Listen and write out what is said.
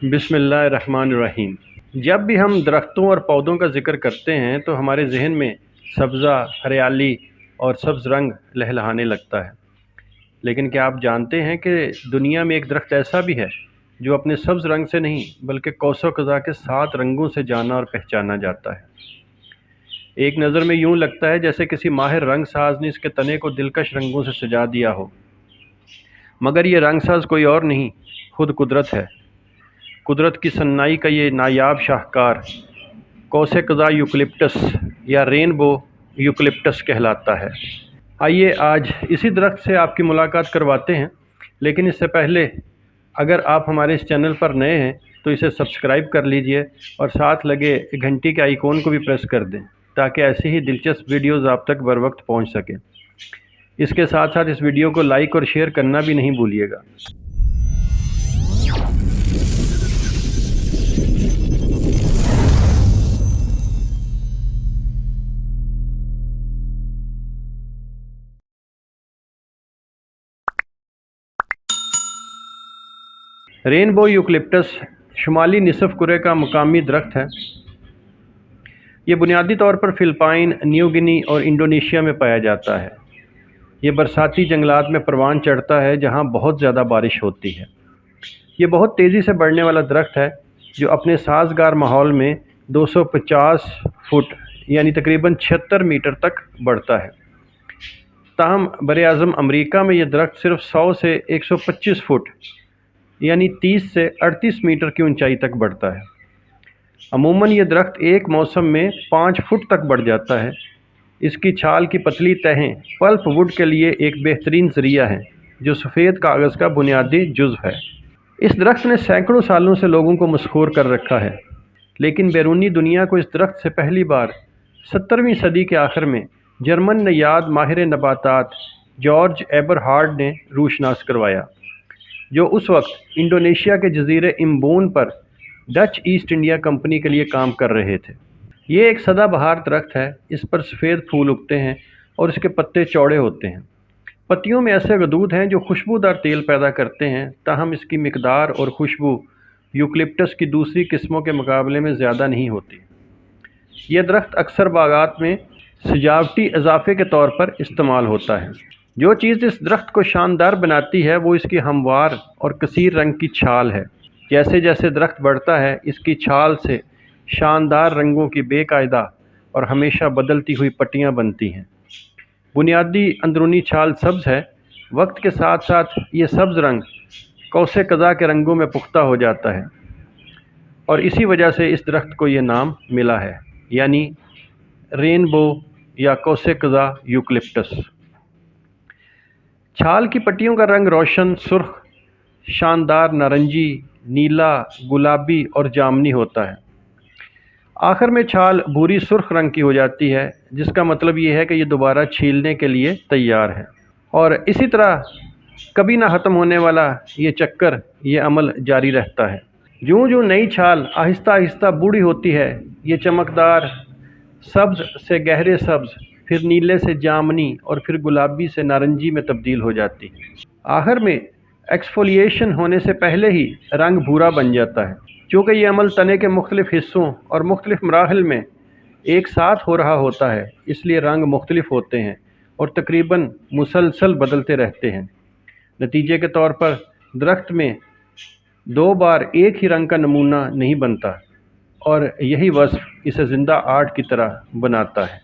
बिस्मिल्लाहिर्रहमानिर्रहीम। जब भी हम दरख्तों और पौधों का ज़िक्र करते हैं तो हमारे जहन में सब्ज़ा, हरियाली और सब्ज़ रंग लहलहाने लगता है। लेकिन क्या आप जानते हैं कि दुनिया में एक दरख्त ऐसा भी है जो अपने सब्ज़ रंग से नहीं बल्कि कौसो कज़ा के 7 रंगों से जाना और पहचाना जाता है। एक नज़र में यूँ लगता है जैसे किसी माहिर रंग साज ने इसके तने को दिलकश रंगों से सजा दिया हो, मगर ये रंग साज कोई और नहीं, खुद कुदरत है। कुदरत की सन्नाई का ये नायाब शाहकार कौसे कज़ा यूकलिप्टस या रेनबो यूकलिप्टस कहलाता है। आइए आज इसी दरख्त से आपकी मुलाकात करवाते हैं, लेकिन इससे पहले अगर आप हमारे इस चैनल पर नए हैं तो इसे सब्सक्राइब कर लीजिए और साथ लगे घंटी के आइकॉन को भी प्रेस कर दें ताकि ऐसी ही दिलचस्प वीडियोज़ आप तक बर वक्त पहुँच सकें। इसके साथ साथ इस वीडियो को लाइक और शेयर करना भी नहीं भूलिएगा। रेनबो यूकलिप्टस शुमाली निसफ कुरे का मकामी दरख्त है। ये बुनियादी तौर पर फ़िलिपाइन, न्यू गिनी और इंडोनेशिया में पाया जाता है। ये बरसाती जंगलात में परवान चढ़ता है जहाँ बहुत ज़्यादा बारिश होती है। ये बहुत तेज़ी से बढ़ने वाला दरख्त है जो अपने साज़गार माहौल में 250 फुट यानी तकरीबन 76 मीटर तक बढ़ता है। ताहम बर-ए-आज़म अमरीका में यह दरख्त सिर्फ 100 से 125 फुट यानी 30 से 38 मीटर की ऊंचाई तक बढ़ता है। अमूमन ये दरख्त एक मौसम में 5 फुट तक बढ़ जाता है। इसकी छाल की पतली तहें पल्प वुड के लिए एक बेहतरीन ज़रिया है जो सफ़ेद कागज़ का बुनियादी जुज़्व है। इस दरख्त ने सैकड़ों सालों से लोगों को मशहूर कर रखा है, लेकिन बैरूनी दुनिया को इस दरख्त से पहली बार 17वीं सदी के आखिर में जर्मन नयाद माहिर नबातात जॉर्ज एबरहार्ड ने रूशनास करवाया, जो उस वक्त इंडोनेशिया के जजीरे इम्बून पर डच ईस्ट इंडिया कंपनी के लिए काम कर रहे थे। ये एक सदाबहार दरख्त है। इस पर सफ़ेद फूल उगते हैं और इसके पत्ते चौड़े होते हैं। पत्तियों में ऐसे गदूद हैं जो खुशबूदार तेल पैदा करते हैं, ताहम इसकी मिकदार और खुशबू यूकलिप्टस की दूसरी किस्मों के मुकाबले में ज़्यादा नहीं होती। यह दरख्त अक्सर बागात में सजावटी इजाफे के तौर पर इस्तेमाल होता है। जो चीज़ इस दरख्त को शानदार बनाती है वो इसकी हमवार और कसीर रंग की छाल है। जैसे जैसे दरख्त बढ़ता है इसकी छाल से शानदार रंगों की बेकायदा और हमेशा बदलती हुई पट्टियाँ बनती हैं। बुनियादी अंदरूनी छाल सब्ज़ है। वक्त के साथ साथ ये सब्ज़ रंग कौसे कज़ा के रंगों में पुख्ता हो जाता है और इसी वजह से इस दरख्त को ये नाम मिला है, यानी रेनबो या कौसे कज़ा यूकलिप्टस। छाल की पट्टियों का रंग रोशन, सुर्ख, शानदार नारंगी, नीला, गुलाबी और जामनी होता है। आखिर में छाल भूरी सुर्ख रंग की हो जाती है, जिसका मतलब ये है कि ये दोबारा छीलने के लिए तैयार है। और इसी तरह कभी ना ख़त्म होने वाला ये चक्कर, ये अमल जारी रहता है। यूँ यूँ नई छाल आहिस्ता आहिस्ता बूढ़ी होती है, ये चमकदार सब्ज़ से गहरे सब्ज़, फिर नीले से जामनी और फिर गुलाबी से नारंगी में तब्दील हो जाती है। आखिर में एक्सफोलिएशन होने से पहले ही रंग भूरा बन जाता है। चूँकि ये अमल तने के मुख्तलिफ़ हिस्सों और मुख्तलिफ़ मराहिल में एक साथ हो रहा होता है, इसलिए रंग मुख्तलिफ़ होते हैं और तकरीबन मुसलसल बदलते रहते हैं। नतीजे के तौर पर दरख्त में 2 बार एक ही रंग का नमूना नहीं बनता और यही वस्फ़ इसे ज़िंदा आर्ट की तरह बनाता है।